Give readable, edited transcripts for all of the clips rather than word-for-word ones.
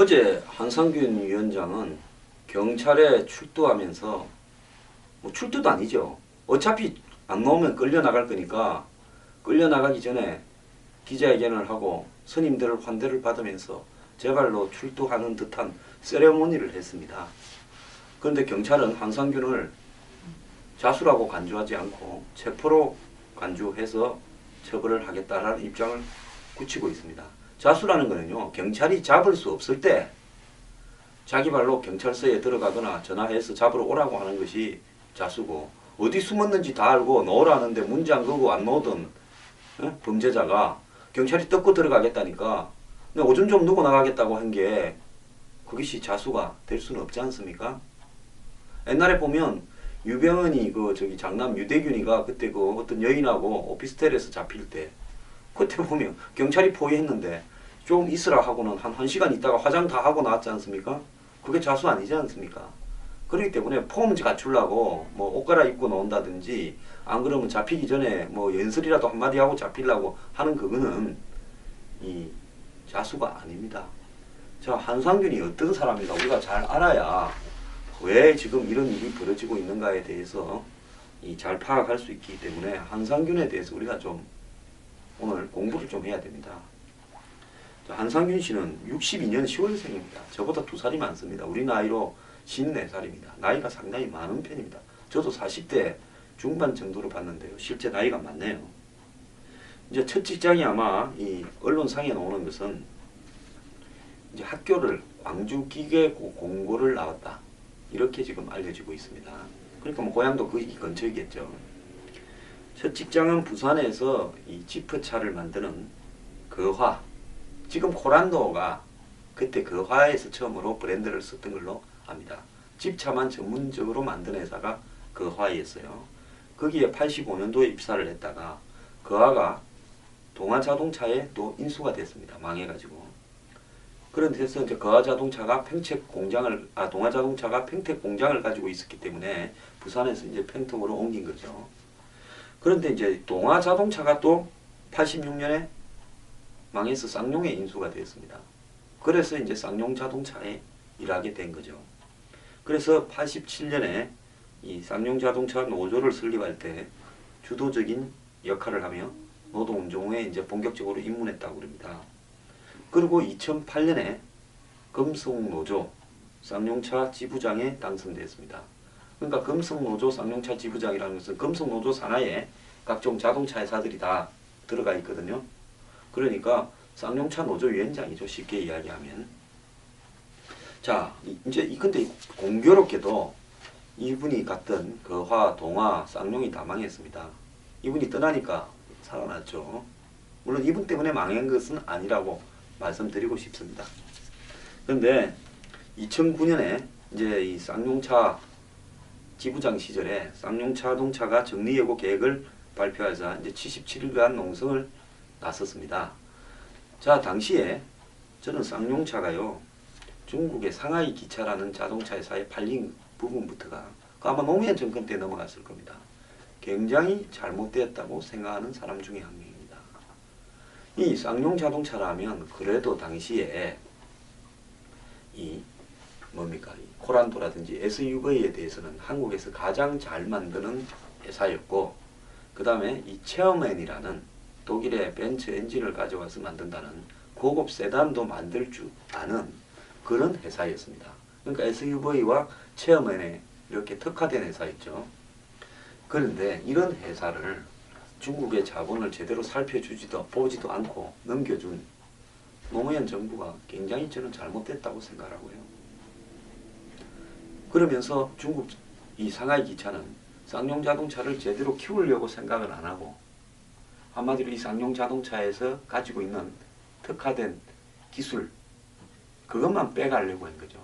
어제 한상균 위원장은 경찰에 출두하면서 출두도 아니죠. 어차피 안 나오면 끌려나갈 거니까 끌려나가기 전에 기자회견을 하고 스님들을 환대를 받으면서 제발로 출두하는 듯한 세레모니를 했습니다. 그런데 경찰은 한상균을 자수라고 간주하지 않고 체포로 간주해서 처벌을 하겠다라는 입장을 굳히고 있습니다. 자수라는 거는요, 경찰이 잡을 수 없을 때 자기 발로 경찰서에 들어가거나 전화해서 잡으러 오라고 하는 것이 자수고, 어디 숨었는지 다 알고 넣으라는데 문제 안 걸고 안 넣던 범죄자가 경찰이 뜯고 들어가겠다니까 오줌 좀 누고 나가겠다고 한 게 그것이 자수가 될 수는 없지 않습니까? 옛날에 보면 유병헌이 장남 유대균이가 그때 어떤 여인하고 오피스텔에서 잡힐 때 그때 보면 경찰이 포위했는데 좀 있으라 하고는 한 1시간 있다가 화장 다 하고 나왔지 않습니까? 그게 자수 아니지 않습니까? 그렇기 때문에 폼 갖추려고 옷 갈아입고 나온다든지 안 그러면 잡히기 전에 연설이라도 한마디 하고 잡히려고 하는 그거는 이 자수가 아닙니다. 자, 한상균이 어떤 사람인가 우리가 잘 알아야 왜 지금 이런 일이 벌어지고 있는가에 대해서 잘 파악할 수 있기 때문에 한상균에 대해서 우리가 좀 오늘 공부를 좀 해야 됩니다. 한상균 씨는 62년 10월생입니다. 저보다 2살이 많습니다. 우리 나이로 54살입니다. 나이가 상당히 많은 편입니다. 저도 40대 중반 정도로 봤는데요. 실제 나이가 많네요. 이제 첫 직장이 아마 이 언론상에 나오는 것은 이제 학교를 광주기계공고를 나왔다. 이렇게 지금 알려지고 있습니다. 그러니까 고향도 그 근처이겠죠. 첫 직장은 부산에서 이 지프차를 만드는 거화. 지금 코란도가 그때 거화에서 처음으로 브랜드를 썼던 걸로 압니다. 집차만 전문적으로 만드는 회사가 거화였어요. 거기에 85년도에 입사를 했다가 거화가 동아자동차에 또 인수가 됐습니다. 망해가지고. 그런데 해서 이제 거화자동차가 동아자동차가 평택 공장을 가지고 있었기 때문에 부산에서 이제 평택으로 옮긴 거죠. 그런데 이제 동아자동차가 또 86년에 망해서 쌍용에 인수가 되었습니다. 그래서 이제 쌍용자동차에 일하게 된 거죠. 그래서 87년에 이 쌍용자동차 노조를 설립할 때 주도적인 역할을 하며 노동운동에 이제 본격적으로 입문했다고 합니다. 그리고 2008년에 금속노조 쌍용차 지부장에 당선되었습니다. 그러니까 금속노조 쌍용차 지부장이라는 것은 금속노조 산하에 각종 자동차 회사들이 다 들어가 있거든요. 그러니까 쌍용차 노조 위원장이죠. 쉽게 이야기하면. 자, 이제 근데 공교롭게도 이분이 갔던 거화, 동아, 쌍용이 다 망했습니다. 이분이 떠나니까 살아났죠. 물론 이분 때문에 망한 것은 아니라고 말씀드리고 싶습니다. 그런데 2009년에 이제 이 쌍용차 지부장 시절에 쌍용자동차가 정리해고 계획을 발표하자 이제 77일간 농성을 나섰습니다. 자, 당시에 저는 쌍용차가요, 중국의 상하이 기차라는 자동차 회사에 팔린 부분부터가 아마 노무현 정권 때 넘어갔을 겁니다. 굉장히 잘못되었다고 생각하는 사람 중에 한 명입니다. 이 쌍용자동차라면 그래도 당시에 이 코란도라든지 SUV에 대해서는 한국에서 가장 잘 만드는 회사였고, 그 다음에 이 체어맨이라는 독일의 벤츠 엔진을 가져와서 만든다는 고급 세단도 만들 줄 아는 그런 회사였습니다. 그러니까 SUV와 체어맨에 이렇게 특화된 회사였죠. 그런데 이런 회사를 중국의 자본을 제대로 살펴주지도 보지도 않고 넘겨준 노무현 정부가 굉장히 저는 잘못됐다고 생각하고요. 그러면서 중국 이 상하이 기차는 쌍용자동차를 제대로 키우려고 생각을 안 하고 한마디로 이 쌍용자동차에서 가지고 있는 특화된 기술 그것만 빼가려고 한 거죠.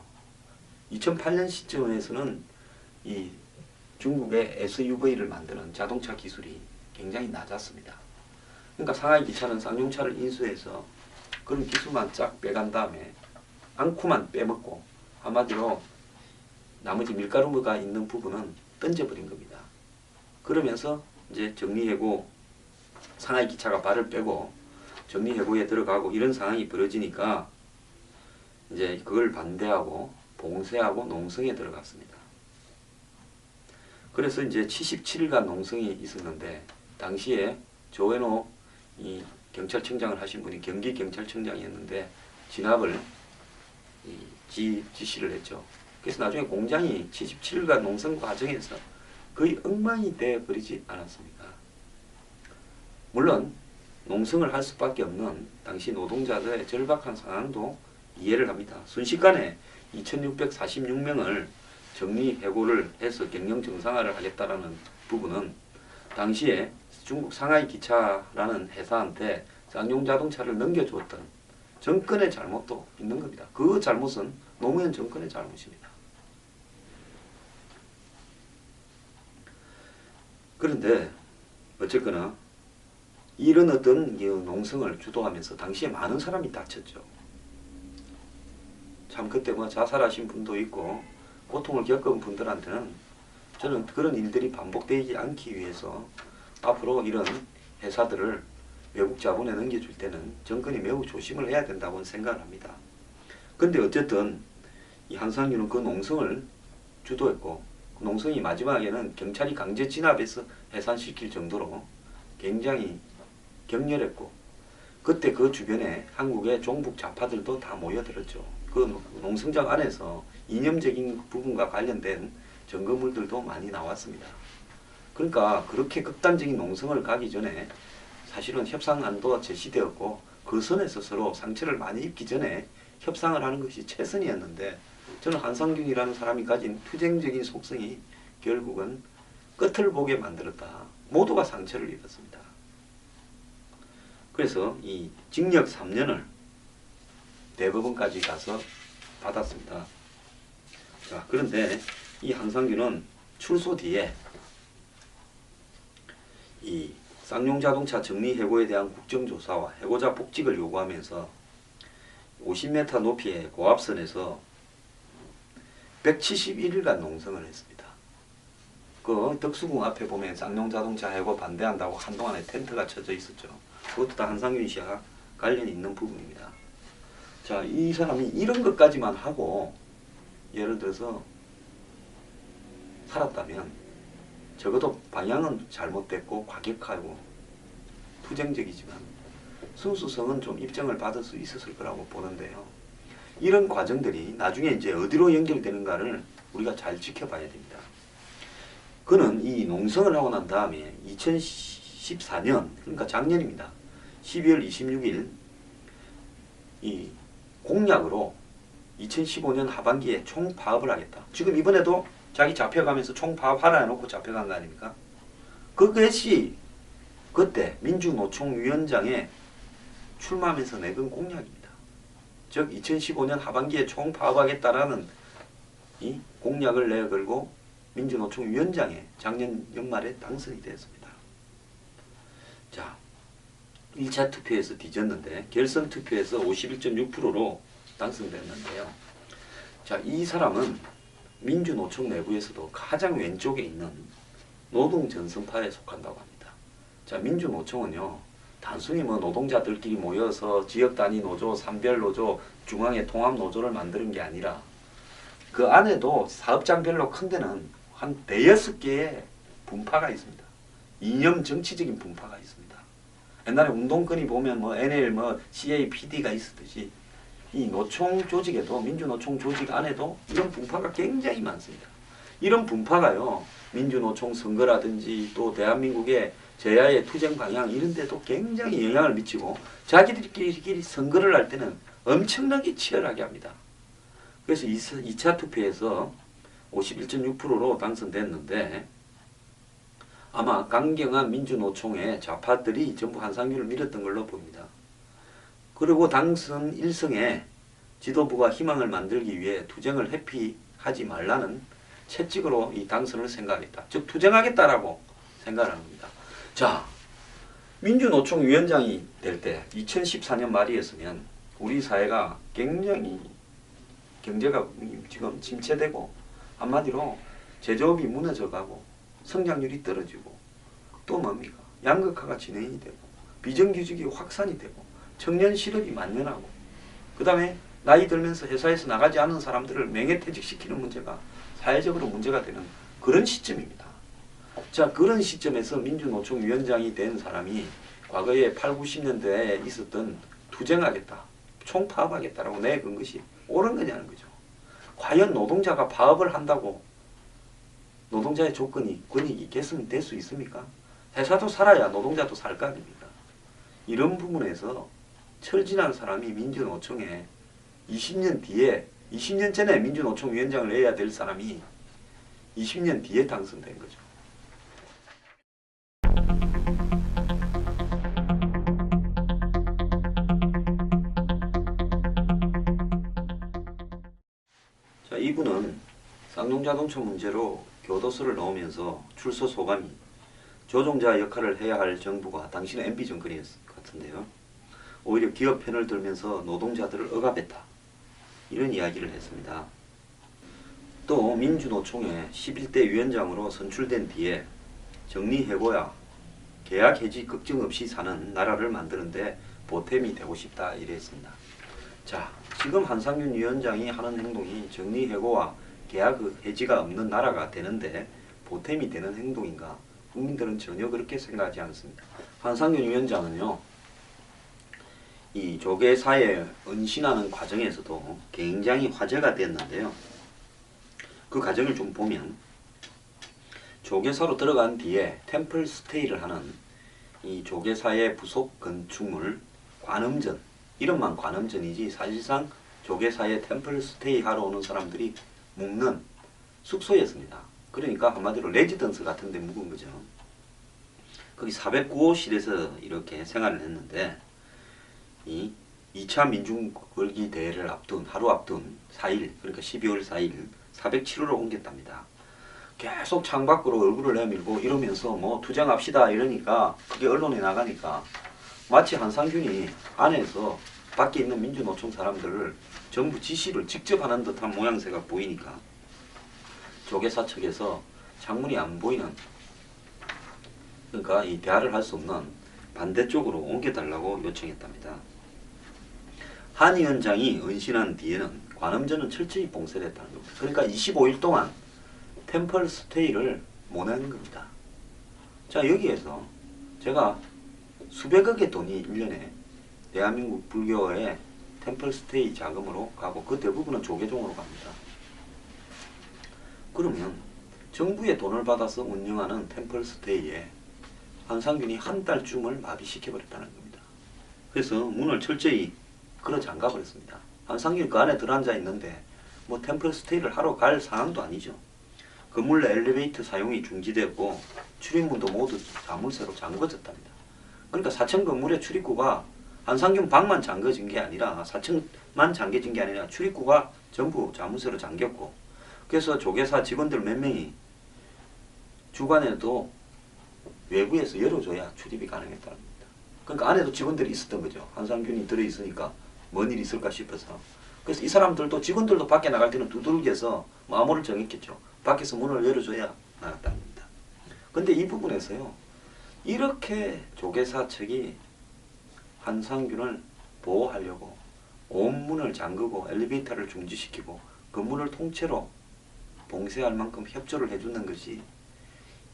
2008년 시점에서는 이 중국의 SUV를 만드는 자동차 기술이 굉장히 낮았습니다. 그러니까 상하이 기차는 쌍용차를 인수해서 그런 기술만 쫙 빼간 다음에 앙코만 빼먹고 한마디로 나머지 밀가루가 있는 부분은 던져버린 겁니다. 그러면서 이제 정리해고 상하이 기차가 발을 빼고 정리해고에 들어가고 이런 상황이 벌어지니까 이제 그걸 반대하고 봉쇄하고 농성에 들어갔습니다. 그래서 이제 77일간 농성이 있었는데 당시에 조현호 이 경찰청장을 하신 분이 경기경찰청장이었는데 진압을 지시를 했죠. 그래서 나중에 공장이 77일간 농성 과정에서 거의 엉망이 되어버리지 않았습니까? 물론 농성을 할 수밖에 없는 당시 노동자들의 절박한 상황도 이해를 합니다. 순식간에 2646명을 정리해고를 해서 경영 정상화를 하겠다라는 부분은 당시에 중국 상하이 기차라는 회사한테 쌍용 자동차를 넘겨주었던 정권의 잘못도 있는 겁니다. 그 잘못은 노무현 정권의 잘못입니다. 그런데 어쨌거나 이런 어떤 농성을 주도하면서 당시에 많은 사람이 다쳤죠. 참 그때 뭐 자살하신 분도 있고 고통을 겪은 분들한테는 저는 그런 일들이 반복되지 않기 위해서 앞으로 이런 회사들을 외국 자본에 넘겨줄 때는 정권이 매우 조심을 해야 된다고 생각을 합니다. 그런데 어쨌든 이 한상규는 그 농성을 주도했고 그 농성이 마지막에는 경찰이 강제 진압해서 해산시킬 정도로 굉장히 격렬했고 그때 그 주변에 한국의 종북 좌파들도 다 모여들었죠. 그 농성장 안에서 이념적인 부분과 관련된 증거물들도 많이 나왔습니다. 그러니까 그렇게 극단적인 농성을 가기 전에 사실은 협상안도 제시되었고 그 선에서 서로 상처를 많이 입기 전에 협상을 하는 것이 최선이었는데 저는 한상균이라는 사람이 가진 투쟁적인 속성이 결국은 끝을 보게 만들었다. 모두가 상처를 입었습니다. 그래서 이 징역 3년을 대법원까지 가서 받았습니다. 자, 그런데 이 한상균은 출소 뒤에 이 쌍용자동차 정리해고에 대한 국정조사와 해고자 복직을 요구하면서 50m 높이의 고압선에서 171일간 농성을 했습니다. 그 덕수궁 앞에 보면 쌍용자동차 해고 반대한다고 한동안에 텐트가 쳐져 있었죠. 그것도 다 한상균 씨와 관련이 있는 부분입니다. 자, 이 사람이 이런 것까지만 하고 예를 들어서 살았다면 적어도 방향은 잘못됐고 과격하고 투쟁적이지만 순수성은 좀 입증을 받을 수 있었을 거라고 보는데요. 이런 과정들이 나중에 이제 어디로 연결되는가를 우리가 잘 지켜봐야 됩니다. 그는 이 농성을 하고 난 다음에 2014년 그러니까 작년입니다. 12월 26일 이 공약으로 2015년 하반기에 총파업을 하겠다. 지금 이번에도 자기 잡혀가면서 총파업하라 해놓고 잡혀간 거 아닙니까? 그것이 그때 민주노총위원장에 출마하면서 내건 공약입니다. 즉 2015년 하반기에 총파업하겠다라는 이 공약을 내걸고 민주노총위원장에 작년 연말에 당선이 되었습니다. 자, 1차 투표에서 뒤졌는데 결선 투표에서 51.6%로 당선됐는데요. 자, 이 사람은 민주노총 내부에서도 가장 왼쪽에 있는 노동전선파에 속한다고 합니다. 자, 민주노총은요, 단순히 뭐 노동자들끼리 모여서 지역단위 노조, 산별노조, 중앙의 통합노조를 만드는 게 아니라 그 안에도 사업장별로 큰 데는 한 대여섯 개의 분파가 있습니다. 이념 정치적인 분파가 있습니다. 옛날에 운동권이 보면 뭐 NL, 뭐 CAPD가 있었듯이 이 노총 조직에도 민주노총 조직 안에도 이런 분파가 굉장히 많습니다. 이런 분파가요, 민주노총 선거라든지 또 대한민국의 제야의 투쟁 방향 이런 데도 굉장히 영향을 미치고 자기들끼리 선거를 할 때는 엄청나게 치열하게 합니다. 그래서 2차 투표에서 51.6%로 당선됐는데 아마 강경한 민주노총의 좌파들이 전부 한상규를 밀었던 걸로 보입니다. 그리고 당선 1승에 지도부가 희망을 만들기 위해 투쟁을 회피하지 말라는 채찍으로 이 당선을 생각했다. 즉 투쟁하겠다라고 생각을 합니다. 자, 민주노총 위원장이 될 때 2014년 말이었으면 우리 사회가 굉장히 경제가 지금 침체되고 한마디로 제조업이 무너져가고 성장률이 떨어지고 또 뭡니까? 양극화가 진행이 되고 비정규직이 확산이 되고 청년 실업이 만연하고 그 다음에 나이 들면서 회사에서 나가지 않은 사람들을 명예퇴직시키는 문제가 사회적으로 문제가 되는 그런 시점입니다. 자, 그런 시점에서 민주노총 위원장이 된 사람이 과거에 8, 90년대에 있었던 투쟁하겠다, 총파업하겠다라고 내건 것이 옳은 거냐는 거죠. 과연 노동자가 파업을 한다고 노동자의 조건이 권익이 개선될 수 있습니까? 회사도 살아야 노동자도 살 거 아닙니까? 이런 부분에서 철진한 사람이 민주노총에 20년 뒤에 20년 전에 민주노총 위원장을 해야 될 사람이 20년 뒤에 당선된 거죠. 자, 이분은 쌍용자동차 문제로 교도소를 나오면서 출소 소감이 조종자 역할을 해야 할 정부가 당시는 MB 정권이었을 것 같은데요. 오히려 기업 편을 들면서 노동자들을 억압했다. 이런 이야기를 했습니다. 또 민주노총의 11대 위원장으로 선출된 뒤에 정리해고야 계약 해지 걱정 없이 사는 나라를 만드는데 보탬이 되고 싶다 이랬습니다. 자, 지금 한상균 위원장이 하는 행동이 정리해고와 계약 해지가 없는 나라가 되는데 보탬이 되는 행동인가? 국민들은 전혀 그렇게 생각하지 않습니다. 한상균 위원장은요, 이 조계사에 은신하는 과정에서도 굉장히 화제가 됐는데요. 그 과정을 좀 보면 조계사로 들어간 뒤에 템플 스테이를 하는 이 조계사의 부속 건축물 관음전, 이름만 관음전이지 사실상 조계사의 템플 스테이 하러 오는 사람들이 묵는 숙소였습니다. 그러니까 한마디로 레지던스 같은 데 묵은 거죠. 거기 409호실에서 이렇게 생활을 했는데 이 2차 민중궐기 대회를 앞둔 하루 앞둔 4일, 그러니까 12월 4일 407호로 옮겼답니다. 계속 창밖으로 얼굴을 내밀고 이러면서 뭐 투쟁합시다 이러니까 그게 언론에 나가니까 마치 한상균이 안에서 밖에 있는 민주노총 사람들을 정부 지시를 직접 하는 듯한 모양새가 보이니까 조계사 측에서 창문이 안 보이는, 그러니까 이 대화를 할 수 없는 반대쪽으로 옮겨달라고 요청했답니다. 한 위원장이 은신한 뒤에는 관음전은 철저히 봉쇄를 했다는 겁니다. 그러니까 25일 동안 템플 스테이를 못 한 겁니다. 자, 여기에서 제가 수백억의 돈이 1년에 대한민국 불교의 템플 스테이 자금으로 가고 그 대부분은 조계종으로 갑니다. 그러면 정부의 돈을 받아서 운영하는 템플 스테이에 한상균이 한 달쯤을 마비시켜버렸다는 겁니다. 그래서 문을 철저히 걸어 잠가버렸습니다. 한상균이 그 안에 들어앉아 있는데 뭐 템플 스테이를 하러 갈 상황도 아니죠. 건물 내 엘리베이터 사용이 중지되고 출입문도 모두 자물쇠로 잠궈졌답니다. 그러니까 4층 건물의 출입구가 한상균 방만 잠궈진 게 아니라 4층만 잠겨진 게 아니라 출입구가 전부 자물쇠로 잠겼고, 그래서 조계사 직원들 몇 명이 주간에도 외부에서 열어줘야 출입이 가능했다는 겁니다. 그러니까 안에도 직원들이 있었던 거죠. 한상균이 들어있으니까 뭔 일이 있을까 싶어서. 그래서 이 사람들도 직원들도 밖에 나갈 때는 두들겨서 마모를 정했겠죠. 밖에서 문을 열어줘야 나갔다는 겁니다. 근데 이 부분에서요, 이렇게 조계사 측이 한상균을 보호하려고 온 문을 잠그고 엘리베이터를 중지시키고 건물을 통째로 봉쇄할 만큼 협조를 해주는 것이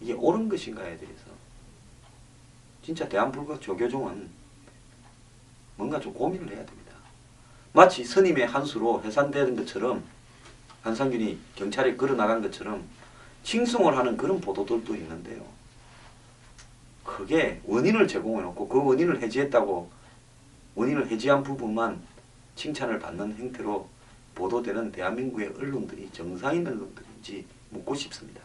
이게 옳은 것인가에 대해서 진짜 대한불교 조계종은 뭔가 좀 고민을 해야 됩니다. 마치 스님의 한 수로 해산되는 것처럼 한상균이 경찰에 걸어나간 것처럼 칭송을 하는 그런 보도들도 있는데요. 그게 원인을 제공해놓고 그 원인을 해지했다고 원인을 해지한 부분만 칭찬을 받는 행태로 보도되는 대한민국의 언론들이 정상인 언론들인지 묻고 싶습니다.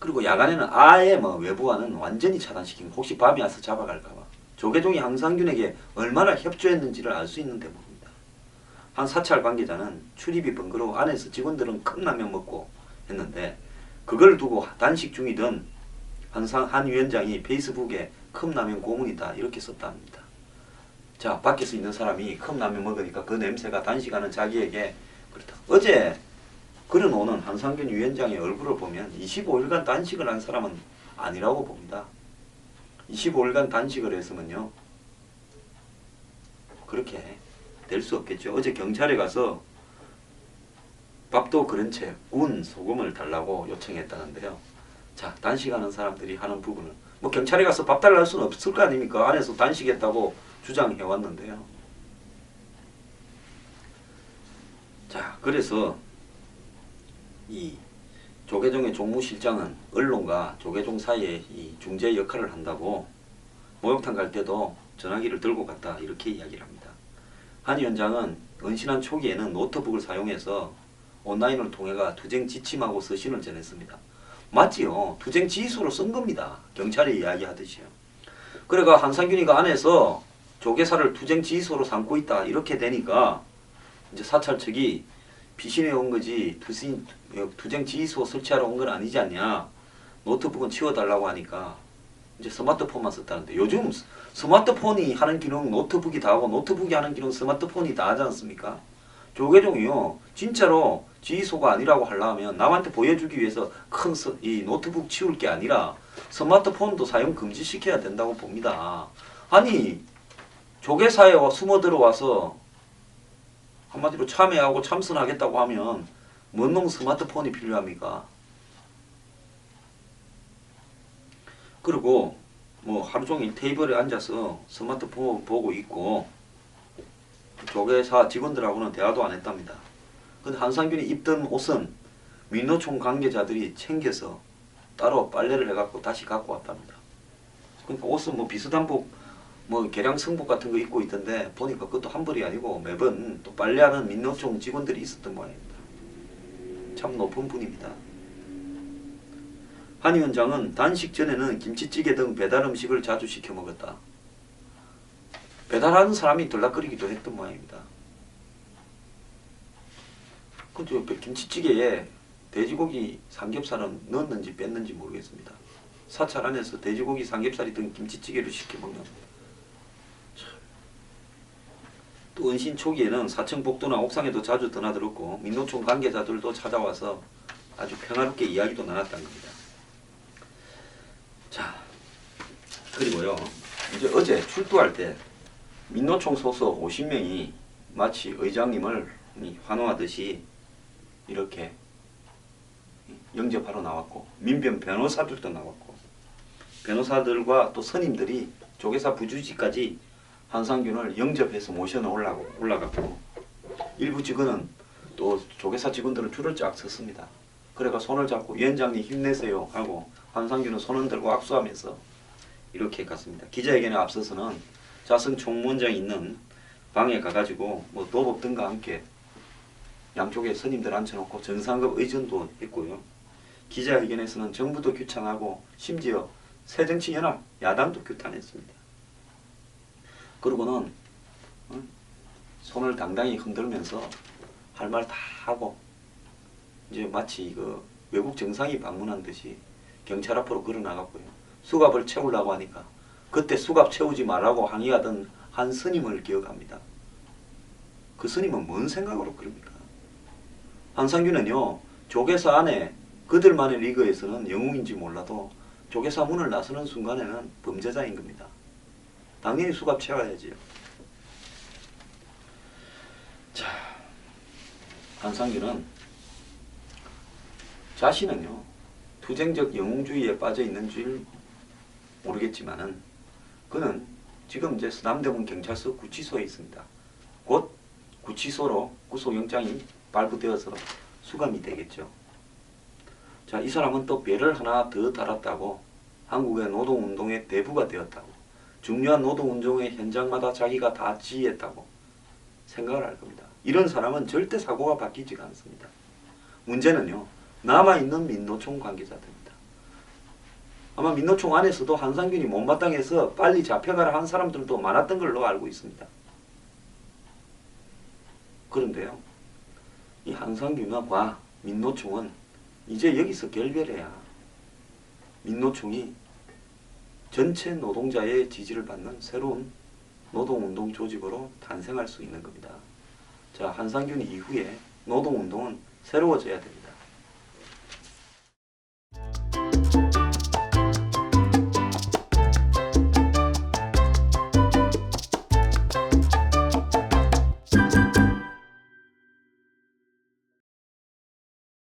그리고 야간에는 아예 뭐 외부와는 완전히 차단시키고 혹시 밤이 와서 잡아갈까봐 조계종이 한상균에게 얼마나 협조했는지를 알 수 있는 대목입니다. 한 사찰 관계자는 출입이 번거로워 안에서 직원들은 컵라면 먹고 했는데 그걸 두고 단식 중이던 한 위원장이 페이스북에 컵라면 고문이다 이렇게 썼답니다. 자, 밖에서 있는 사람이 컵라면 먹으니까 그 냄새가 단식하는 자기에게 그렇다. 어제 걸어놓는 한상균 위원장의 얼굴을 보면 25일간 단식을 한 사람은 아니라고 봅니다. 25일간 단식을 했으면요, 그렇게 될 수 없겠죠. 어제 경찰에 가서 밥도 그런 채 군 소금을 달라고 요청했다는데요. 자, 단식하는 사람들이 하는 부분은 뭐 경찰에 가서 밥 달라 할 수는 없을 거 아닙니까? 안에서 단식했다고 주장해 왔는데요. 자, 그래서 이 조계종의 종무실장은 언론과 조계종 사이에 이 중재 역할을 한다고 목욕탕 갈 때도 전화기를 들고 갔다 이렇게 이야기를 합니다. 한 위원장은 은신한 초기에는 노트북을 사용해서 온라인을 통해가 투쟁 지침하고 서신을 전했습니다. 맞지요. 투쟁 지휘소로 쓴 겁니다. 경찰이 이야기하듯이요. 그래가 한상균이가 안에서 조계사를 투쟁 지휘소로 삼고 있다 이렇게 되니까 이제 사찰 측이 피신해 온 거지 투쟁 지휘소 설치하러 온 건 아니지 않냐. 노트북은 치워달라고 하니까 이제 스마트폰만 썼다는데 요즘 스마트폰이 하는 기능 노트북이 다 하고 노트북이 하는 기능 스마트폰이 다 하지 않습니까? 조계종이요. 진짜로 지휘소가 아니라고 하려면 남한테 보여주기 위해서 큰 이 노트북 치울 게 아니라 스마트폰도 사용 금지시켜야 된다고 봅니다. 아니 조계사에 숨어 들어와서 한마디로 참여하고 참선하겠다고 하면 뭔 놈 스마트폰이 필요합니까? 그리고 뭐 하루 종일 테이블에 앉아서 스마트폰 보고 있고 조계사 직원들하고는 대화도 안 했답니다. 근데 한상균이 입던 옷은 민노총 관계자들이 챙겨서 따로 빨래를 해갖고 다시 갖고 왔답니다. 그러니까 옷은 뭐 비수단복 뭐 개량 승복 같은 거 입고 있던데 보니까 그것도 한 벌이 아니고 매번 또 빨래하는 민노총 직원들이 있었던 모양입니다. 참 높은 분입니다. 한 위원장은 단식 전에는 김치찌개 등 배달 음식을 자주 시켜 먹었다. 배달하는 사람이 들락거리기도 했던 모양입니다. 근데 김치찌개에 돼지고기 삼겹살은 넣었는지 뺐는지 모르겠습니다. 사찰 안에서 돼지고기 삼겹살이 든 김치찌개를 시켜 먹는. 또 은신 초기에는 사층 복도나 옥상에도 자주 드나들었고 민노총 관계자들도 찾아와서 아주 평화롭게 이야기도 나눴다는 겁니다. 자, 그리고요. 이제 어제 출두할 때 민노총 소속 50명이 마치 의장님을 환호하듯이 이렇게 영접하러 나왔고 민변 변호사들도 나왔고 변호사들과 또 선임들이 조계사 부주지까지 한상균을 영접해서 모셔는 올라갔고 일부 직원은 또 조계사 직원들은 줄을 쫙 섰습니다. 그래가 손을 잡고 위원장님 힘내세요 하고 한상균은 손을 들고 악수하면서 이렇게 갔습니다. 기자회견에 앞서서는 자승 총무원장이 있는 방에 가가지고 뭐 도법 등과 함께 양쪽에 선임들 앉혀놓고 정상급 의전도 했고요. 기자회견에서는 정부도 규탄하고 심지어 새정치연합 야당도 규탄했습니다. 그러고는 손을 당당히 흔들면서 할 말 다 하고 이제 마치 그 외국 정상이 방문한 듯이 경찰 앞으로 걸어 나갔고요. 수갑을 채우려고 하니까 그때 수갑 채우지 말라고 항의하던 한 스님을 기억합니다. 그 스님은 뭔 생각으로 그럽니까? 한상균은요. 조계사 안에 그들만의 리그에서는 영웅인지 몰라도 조계사 문을 나서는 순간에는 범죄자인 겁니다. 당연히 수갑 채워야지요. 자, 한상균은 자신은요. 투쟁적 영웅주의에 빠져 있는 줄 모르겠지만은 그는 지금 이제 남대문 경찰서 구치소에 있습니다. 곧 구치소로 구속영장이 발부되어서 수감이 되겠죠. 자, 이 사람은 또 별을 하나 더 달았다고 한국의 노동운동의 대부가 되었다고 중요한 노동운동의 현장마다 자기가 다 지휘했다고 생각을 할 겁니다. 이런 사람은 절대 사고가 바뀌지가 않습니다. 문제는요. 남아있는 민노총 관계자들입니다. 아마 민노총 안에서도 한상균이 못마땅해서 빨리 잡혀가라 한 사람들도 많았던 걸로 알고 있습니다. 그런데요. 이 한상균과 민노총은 이제 여기서 결별해야 민노총이 전체 노동자의 지지를 받는 새로운 노동운동 조직으로 탄생할 수 있는 겁니다. 자, 한상균 이후에 노동운동은 새로워져야 됩니다.